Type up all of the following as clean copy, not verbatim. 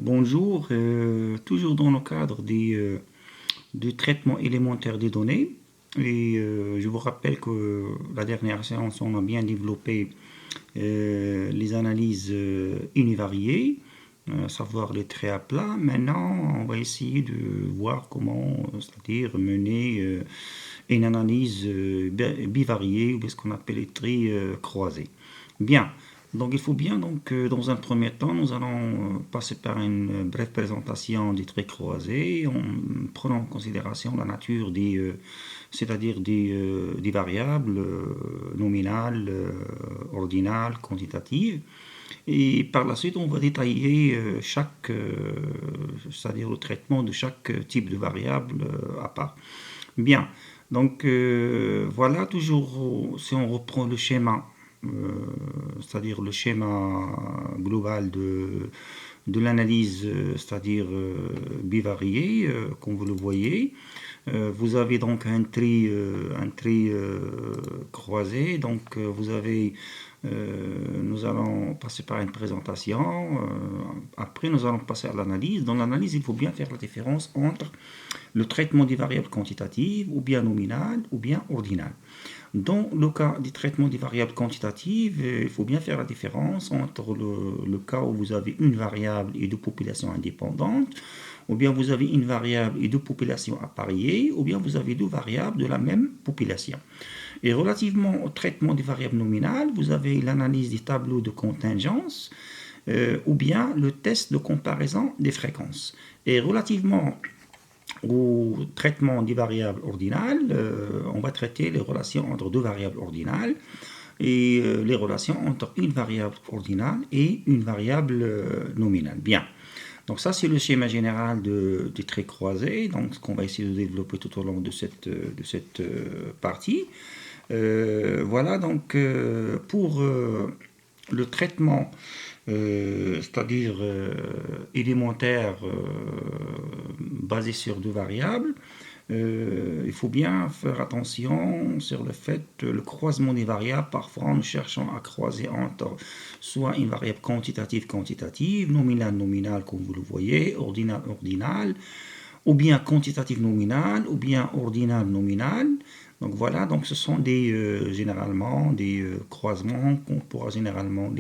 Bonjour, toujours dans le cadre du traitement élémentaire des données. Je vous rappelle que la dernière séance, on a bien développé les analyses univariées, à savoir les traits à plat. Maintenant, on va essayer de voir comment, c'est-à-dire mener une analyse bivariée, ou ce qu'on appelle les traits croisés. Bien. Donc il faut bien donc dans un premier temps, nous allons passer par une brève présentation des traits croisés en prenant en considération la nature c'est-à-dire des variables nominales, ordinales, quantitatives. Et par la suite, on va détailler c'est-à-dire le traitement de chaque type de variable à part. Bien, donc voilà, toujours si on reprend le schéma, euh, c'est-à-dire le schéma global de l'analyse, c'est-à-dire bivariée, comme vous le voyez. Vous avez donc un trait croisé, donc nous allons passer par une présentation, après nous allons passer à l'analyse. Dans l'analyse, il faut bien faire la différence entre le traitement des variables quantitatives, ou bien nominales, ou bien ordinales. Dans le cas du traitement des variables quantitatives, il faut bien faire la différence entre le cas où vous avez une variable et deux populations indépendantes, ou bien vous avez une variable et deux populations appariées, ou bien vous avez deux variables de la même population. Et relativement au traitement des variables nominales, vous avez l'analyse des tableaux de contingence, ou bien le test de comparaison des fréquences. Et relativement au traitement des variables ordinales, on va traiter les relations entre deux variables ordinales et les relations entre une variable ordinale et une variable nominale. Bien. Donc ça, c'est le schéma général des traits croisés, donc ce qu'on va essayer de développer tout au long de cette partie. Voilà, donc pour le traitement, c'est-à-dire élémentaire basé sur deux variables, il faut bien faire attention sur le fait le croisement des variables. Parfois, nous cherchons à croiser entre soit une variable quantitative, nominale, comme vous le voyez, ordinale, ou bien quantitative nominale, ou bien ordinale nominale. Donc voilà, donc ce sont généralement des croisements qu'on pourra généralement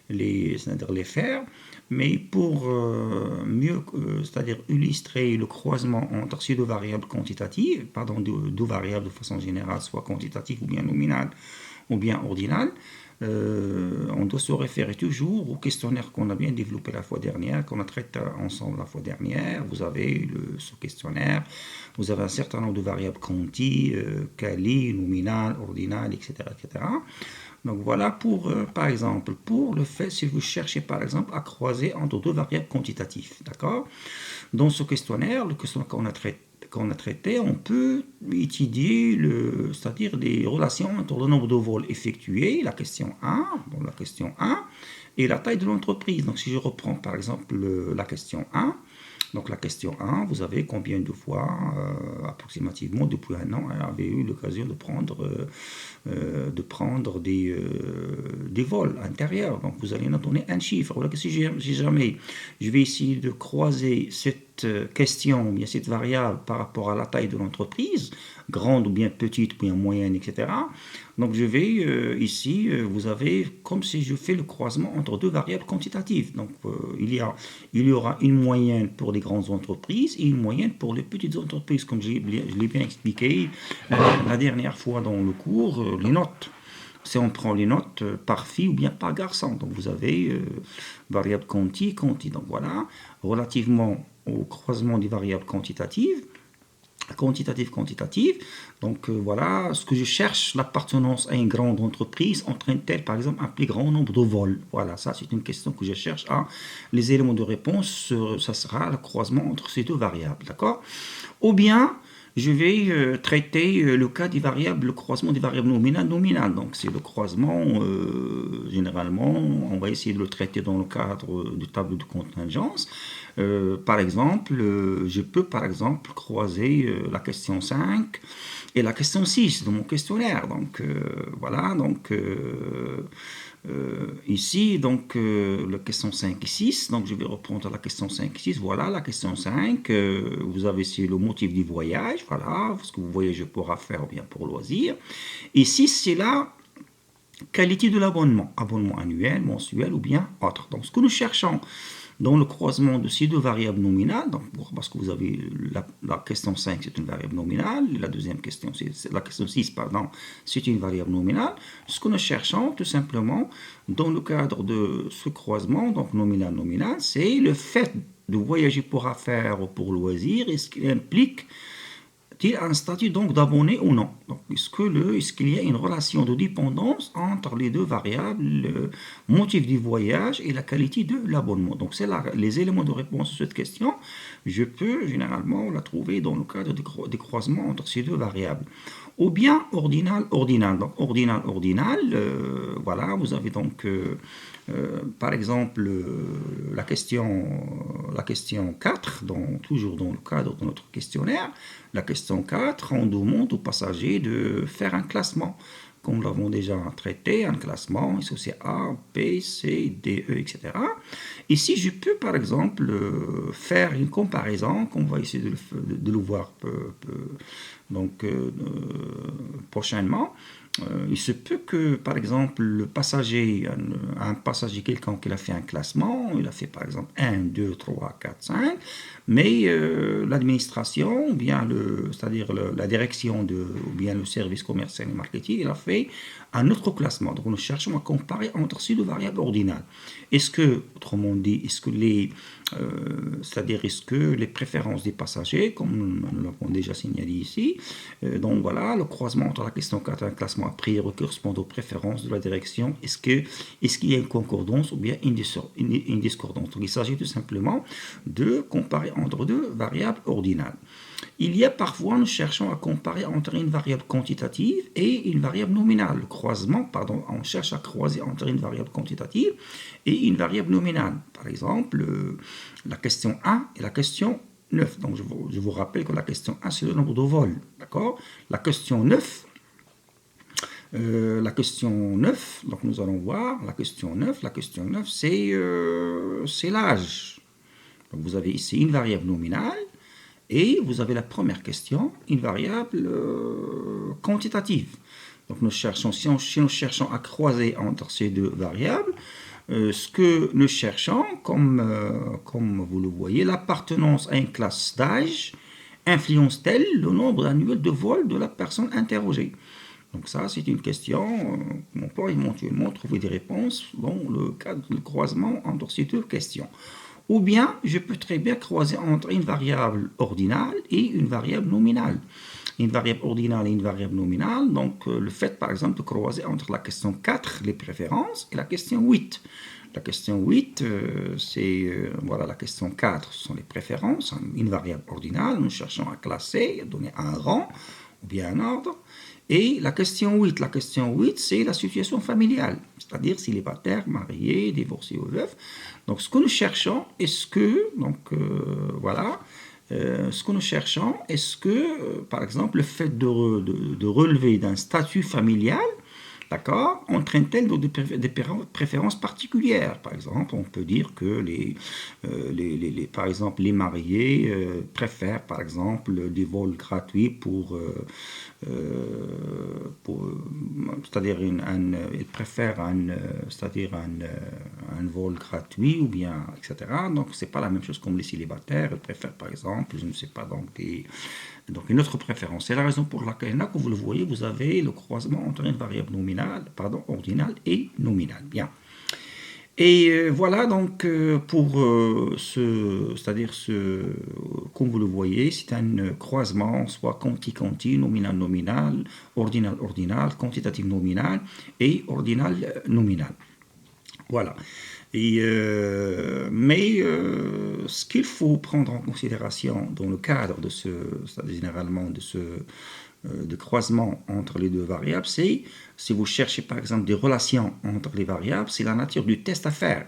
c'est-à-dire les faire. Mais pour mieux, c'est-à-dire illustrer le croisement entre ces deux variables quantitatives, pardon, deux variables de façon générale, soit quantitative ou bien nominale ou bien ordinale, on doit se référer toujours au questionnaire qu'on a bien développé la fois dernière, qu'on a traité ensemble la fois dernière. Vous avez ce questionnaire, vous avez un certain nombre de variables quanti, quali, nominale, ordinale, etc., etc. Donc voilà pour, par exemple, pour le fait, si vous cherchez par exemple à croiser entre deux variables quantitatives, d'accord? Dans ce questionnaire, le questionnaire qu'on a traité, on peut étudier c'est-à-dire des relations entre le nombre de vols effectués, la question 1, et la taille de l'entreprise. Donc si je reprends par exemple la question 1, donc la question 1, vous avez combien de fois, approximativement depuis un an, avez eu l'occasion de prendre des vols intérieurs. Donc vous allez nous donner un chiffre. Voilà que si jamais je vais essayer de croiser cette question, bien cette variable par rapport à la taille de l'entreprise, grande ou bien petite, ou bien moyenne, etc. Donc je vais ici, vous avez comme si je fais le croisement entre deux variables quantitatives. Donc il y aura une moyenne pour les grandes entreprises et une moyenne pour les petites entreprises, comme je l'ai bien expliqué la dernière fois dans le cours, les notes. Si on prend les notes par fille ou bien par garçon, donc vous avez variable quanti. Donc voilà, relativement au croisement des variables quantitative. Donc voilà, ce que je cherche, l'appartenance à une grande entreprise entraîne-t-elle par exemple un plus grand nombre de vols? Voilà, ça c'est une question que je cherche. Les éléments de réponse, ça sera le croisement entre ces deux variables, d'accord? Ou bien, je vais traiter le cas des variables, le croisement des variables nominales. Donc c'est le croisement, généralement, on va essayer de le traiter dans le cadre du tableau de contingence. Par exemple, je peux par exemple croiser la question 5 et la question 6 de mon questionnaire. Donc voilà, donc Ici, donc, la question 5 et 6, donc je vais reprendre la question 5 et 6, voilà, la question 5, vous avez ici le motif du voyage, voilà, ce que vous voyagez pour affaires ou bien pour loisir. Et 6, c'est la qualité de l'abonnement, abonnement annuel, mensuel ou bien autre. Donc, ce que nous cherchons dans le croisement de ces deux variables nominales, donc parce que vous avez la question 5, c'est une variable nominale, la deuxième question, c'est la question 6, pardon, c'est une variable nominale. Ce que nous cherchons, tout simplement, dans le cadre de ce croisement, donc nominal-nominal, c'est le fait de voyager pour affaires ou pour loisirs, et ce qui implique il un statut donc d'abonné ou non. Donc, est-ce qu'il y a une relation de dépendance entre les deux variables, le motif du voyage et la qualité de l'abonnement? Donc, c'est les éléments de réponse à cette question. Je peux généralement la trouver dans le cadre des croisements entre ces deux variables. Ou bien ordinal. Donc, ordinal, voilà, vous avez donc par exemple, la question 4, toujours dans le cadre de notre questionnaire, la question 4, on demande aux passagers de faire un classement. Comme nous l'avons déjà traité, un classement associé A, B, C, D, E, etc. Ici, je peux par exemple faire une comparaison, qu'on va essayer de le voir prochainement. Il se peut que, par exemple, le passager, un passager quelconque, il a fait un classement, il a fait par exemple 1, 2, 3, 4, 5, mais l'administration, ou bien c'est-à-dire la direction ou bien le service commercial et marketing, il a fait un autre classement. Donc nous cherchons à comparer entre ces deux variables ordinales. Est-ce que, autrement dit, est-ce que les préférences des passagers, comme nous l'avons déjà signalé ici, donc voilà, le croisement entre la question 4 et un classement a priori correspond aux préférences de la direction. Est-ce qu'il y a une concordance ou bien une discordance? Donc il s'agit tout simplement de comparer entre deux variables ordinales. Il y a parfois, nous cherchons à comparer entre une variable quantitative et une variable nominale. Le croisement, pardon, on cherche à croiser entre une variable quantitative et une variable nominale. Par exemple, la question 1 et la question 9. Donc, je vous rappelle que la question 1, c'est le nombre de vols. D'accord? La question 9, donc nous allons voir la question 9. La question 9, c'est l'âge. Donc, vous avez ici une variable nominale. Et vous avez la première question, une variable quantitative. Donc si nous cherchons à croiser entre ces deux variables, ce que nous cherchons, comme vous le voyez, l'appartenance à une classe d'âge influence-t-elle le nombre annuel de vols de la personne interrogée? Donc ça, c'est une question, on peut éventuellement trouver des réponses dans le cadre du croisement entre ces deux questions. Ou bien, je peux très bien croiser entre une variable ordinale et une variable nominale. Une variable ordinale et une variable nominale, donc le fait par exemple de croiser entre la question 4, les préférences, et la question 8. La question 8, voilà, la question 4, ce sont les préférences, une variable ordinale, nous cherchons à classer, à donner un rang, ou bien un ordre. Et la question 8, c'est la situation familiale, c'est-à-dire célibataire, marié, divorcé ou veuf. Donc, ce que nous cherchons, ce que nous cherchons, par exemple, le fait de relever d'un statut familial, d'accord, entraîne-t-elle des préférences particulières? Par exemple, on peut dire que par exemple, les mariés préfèrent, par exemple, des vols gratuits c'est-à-dire ils préfèrent un vol gratuit ou bien, etc. Donc, c'est pas la même chose comme les célibataires. Ils préfèrent, par exemple, je ne sais pas, donc une autre préférence. C'est la raison pour laquelle, là, comme vous le voyez, vous avez le croisement entre une variable ordinale et nominale. Bien. Et voilà donc comme vous le voyez, c'est un croisement, soit quanti-quanti, nominal-nominal, ordinal-ordinal, quantitatif-nominal et ordinal-nominal. Voilà. Mais ce qu'il faut prendre en considération dans le cadre de généralement de croisement entre les deux variables, c'est si vous cherchez par exemple des relations entre les variables, c'est la nature du test à faire.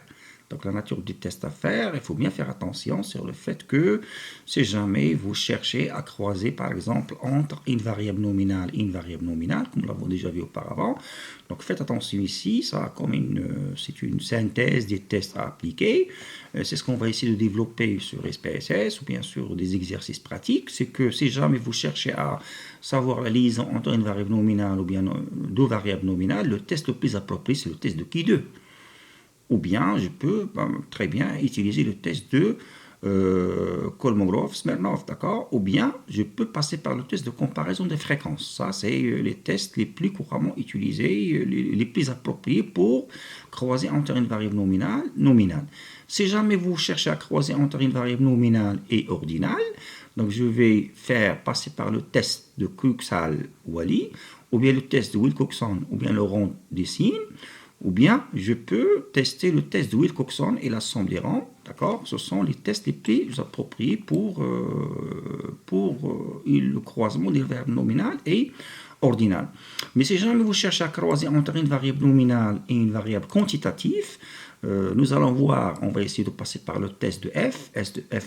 Donc la nature du test à faire, il faut bien faire attention sur le fait que si jamais vous cherchez à croiser par exemple entre une variable nominale et une variable nominale, comme nous l'avons déjà vu auparavant, donc faites attention ici, ça comme c'est une synthèse des tests à appliquer. C'est ce qu'on va essayer de développer sur SPSS ou bien sur des exercices pratiques. C'est que si jamais vous cherchez à savoir la liaison entre une variable nominale ou bien deux variables nominales, le test le plus approprié c'est le test de Key2. Ou bien je peux très bien utiliser le test de Kolmogorov-Smirnov, d'accord? Ou bien je peux passer par le test de comparaison des fréquences. Ça, c'est les tests les plus couramment utilisés, les plus appropriés pour croiser entre une variable nominale. Si jamais vous cherchez à croiser entre une variable nominale et ordinale, donc je vais faire passer par le test de Kruxal-Wallis, ou bien le test de Wilcoxon, ou bien le rond des signes, ou bien je peux tester le test de Wilcoxon et la somme des rangs, d'accord? Ce sont les tests les plus appropriés pour le croisement des variables nominales et ordinales. Mais si jamais vous cherchez à croiser entre une variable nominale et une variable quantitative, nous allons voir, on va essayer de passer par le test de F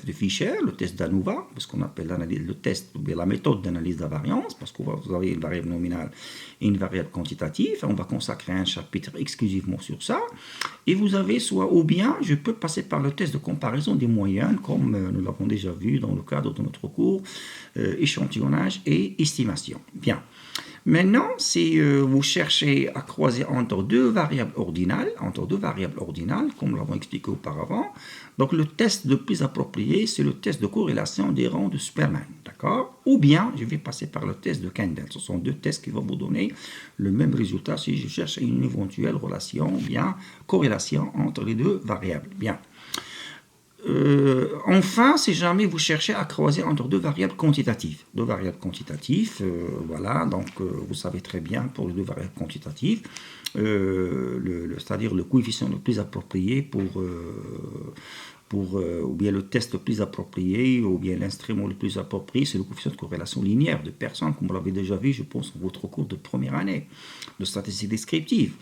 de Fischer, le test d'ANOVA, ce qu'on appelle le test, ou bien la méthode d'analyse de la variance, parce que vous avez une variable nominale et une variable quantitative. On va consacrer un chapitre exclusivement sur ça. Et vous avez ou bien je peux passer par le test de comparaison des moyennes, comme nous l'avons déjà vu dans le cadre de notre cours échantillonnage et estimation. Bien. Maintenant, si vous cherchez à croiser entre deux variables ordinales, comme nous l'avons expliqué auparavant, donc le test le plus approprié, c'est le test de corrélation des rangs de Superman, d'accord? Ou bien, je vais passer par le test de Kendall. Ce sont deux tests qui vont vous donner le même résultat si je cherche une éventuelle relation, ou bien corrélation entre les deux variables. Bien. Enfin, si jamais vous cherchez à croiser entre deux variables quantitatives. Voilà, donc vous savez très bien pour les deux variables quantitatives, c'est-à-dire le coefficient le plus approprié ou bien le test le plus approprié, ou bien l'instrument le plus approprié, c'est le coefficient de corrélation linéaire de personnes, comme vous l'avez déjà vu, je pense, dans votre cours de première année de statistique descriptive.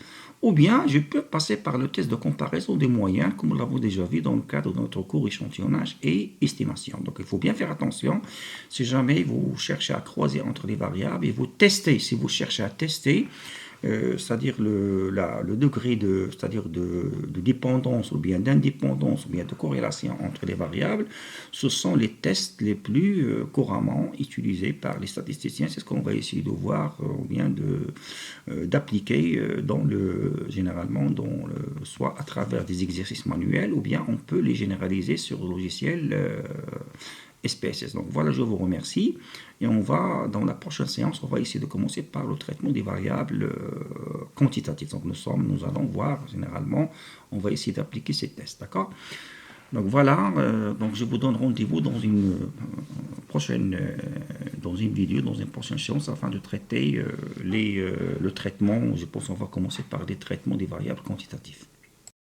Ou bien, je peux passer par le test de comparaison des moyens, comme nous l'avons déjà vu dans le cadre de notre cours échantillonnage et estimation. Donc, il faut bien faire attention, si jamais vous cherchez à croiser entre les variables, et vous testez, si vous cherchez à tester, c'est-à-dire le degré de dépendance ou bien d'indépendance ou bien de corrélation entre les variables, ce sont les tests les plus couramment utilisés par les statisticiens. C'est ce qu'on va essayer de voir ou bien d'appliquer généralement soit à travers des exercices manuels ou bien on peut les généraliser sur le logiciel SPSS. Donc voilà, je vous remercie et on va, dans la prochaine séance, on va essayer de commencer par le traitement des variables quantitatives. Donc nous allons voir, généralement, on va essayer d'appliquer ces tests, d'accord? Donc voilà, donc je vous donne rendez-vous dans une vidéo, dans une prochaine séance, afin de traiter le traitement. Je pense qu'on va commencer par des traitements des variables quantitatives.